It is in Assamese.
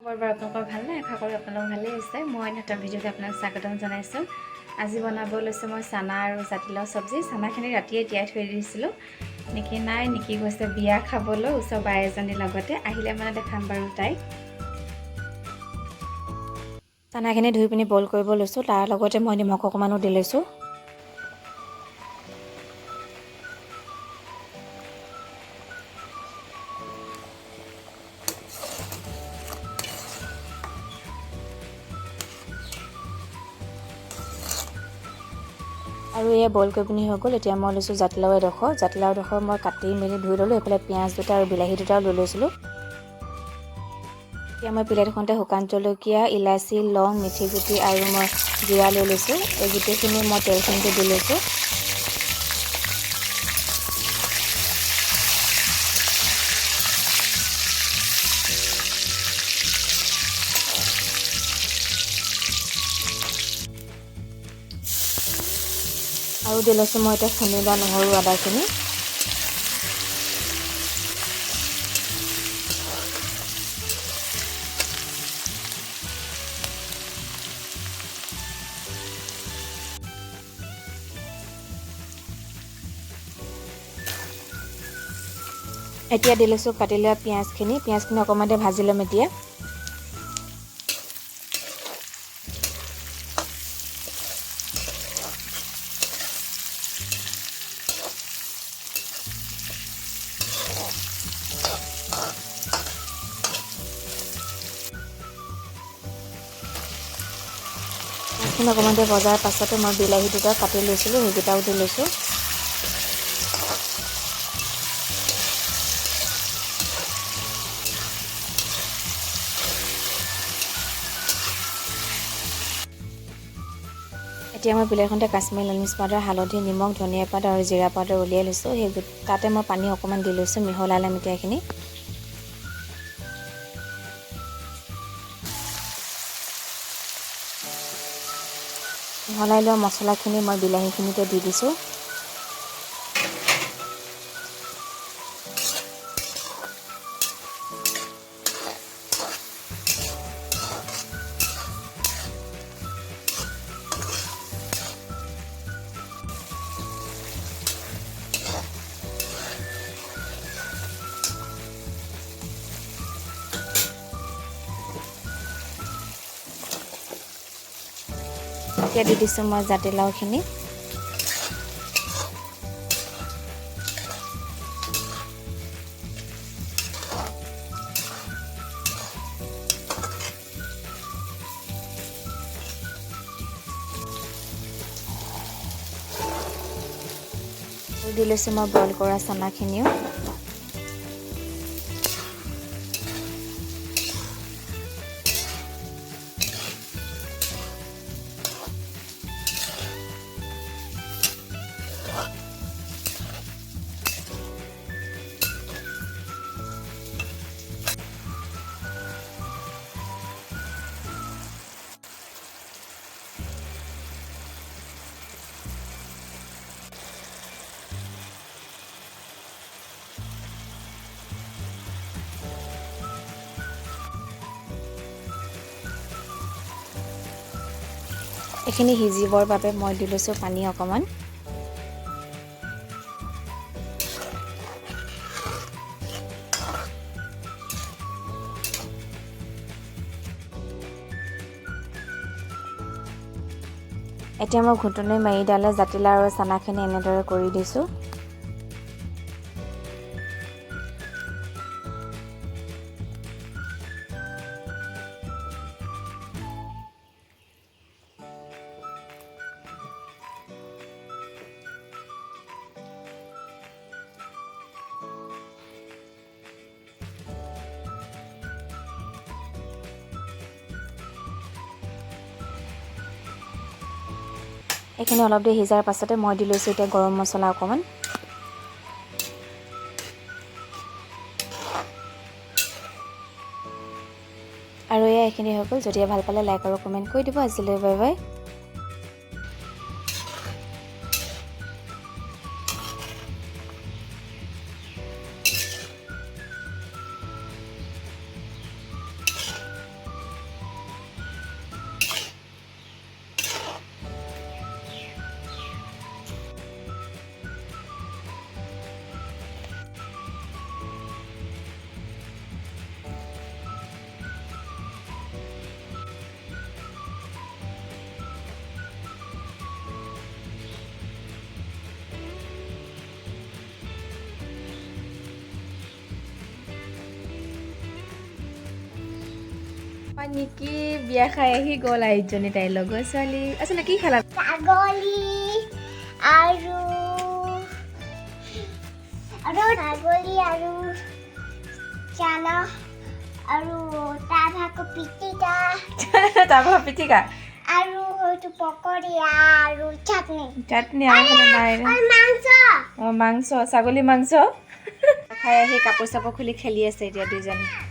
খবৰবোৰ আপোনালোকৰ ভালনে? আশা কৰোঁ আপোনালোক ভালেই আছে। মই এটা ভিডিঅ'ত আপোনাক স্বাগতম জনাইছোঁ। আজি বনাব লৈছোঁ মই চানা আৰু জাতিলাও চব্জি। চানাখিনি ৰাতিয়ে তিয়াই থৈ দিছিলোঁ। নিকি নাই, নিকি গৈছে বিয়া খাবলৈ ওচৰ বাই এজনীৰ লগতে। আহিলে মানে দেখাম বাৰু তাইক। চানাখিনি ধুই পিনি বইল কৰিব লৈছোঁ। তাৰ লগতে মই নিমখ অকণমানো দি লৈছোঁ। আৰু এয়া বইল কৰি পিনি হৈ গ'ল। এতিয়া মই লৈছোঁ জাতিলাও এডোখৰ মই কাটি মেলি ধুই ল'লোঁ। এইফালে পিঁয়াজ দুটা আৰু বিলাহী দুটাও লৈ লৈছিলোঁ। এতিয়া মই প্লেট এখনতে শুকান জলকীয়া, ইলাচি, লং, মিঠি গুটি আৰু মই জিৰা লৈ লৈছোঁ। এই গোটেইখিনি মই তেলখিনিতে দি লৈছোঁ। আৰু দি লৈছোঁ মই এতিয়া খুন্দি লোৱা নহৰু আদাখিনি। এতিয়া দি লৈছোঁ কাটি লোৱা পিঁয়াজখিনি অকণমান দেৰি ভাজি ল'ম এতিয়া। পিঁয়াজখিনি অকণমান দেৰি ভজাৰ পাছতে মই বিলাহী দুটা কাটি লৈছিলোঁ, সেইকেইটাও দি লৈছোঁ। এতিয়া মই প্লেটখনতে কাশ্মীৰী লাল মিৰ্চ পাউডাৰ, হালধি, নিমখ, ধনিয়া পাত আৰু জিৰা পাউডাৰ উলিয়াই লৈছোঁ। তাতে মই পানী অকণমান দি লৈছোঁ, মিহলাই ল'ম এতিয়া এইখিনি। মিহলাই লোৱা মছলাখিনি মই বিলাহীখিনিতে দি দিছোঁ। এতিয়া দি দিছোঁ মই জাতিলাওখিনি। দি লৈছোঁ মই বইল কৰা চানাখিনিও। এইখিনি সিজিবৰ বাবে মই দি লৈছোঁ পানী অকণমান। এতিয়া মই ঘুটনি মাৰি ডালে জাতিলাও আৰু চানাখিনি এনেদৰে কৰি দিছোঁ। এইখিনি অলপ দেৰি সিজাৰ পাছতে মই দি লৈছোঁ এতিয়া গৰম মছলা অকণমান। আৰু এইখিনি হৈ গ'ল। যদি ভাল পালে লাইক আৰু কমেণ্ট কৰি দিব। আজিলৈ বাই বাই। নিকি বিয়া খাই আহি গ'ল আইজনী তাইৰ লগৰ ছোৱালী আচলতে কি খালা ছাগলী আৰু ছাগলী আৰু চানা আৰু তাৰভাগৰ পিটিকা তাৰপৰা পিটিকা আৰু হয়তো পকৰি আৰু চাটনি আৰু নাই মাংস মাংস ছাগলী মাংস খাই আহি কাপোৰ চাপোৰ খুলি খেলি আছে এতিয়া দুইজনী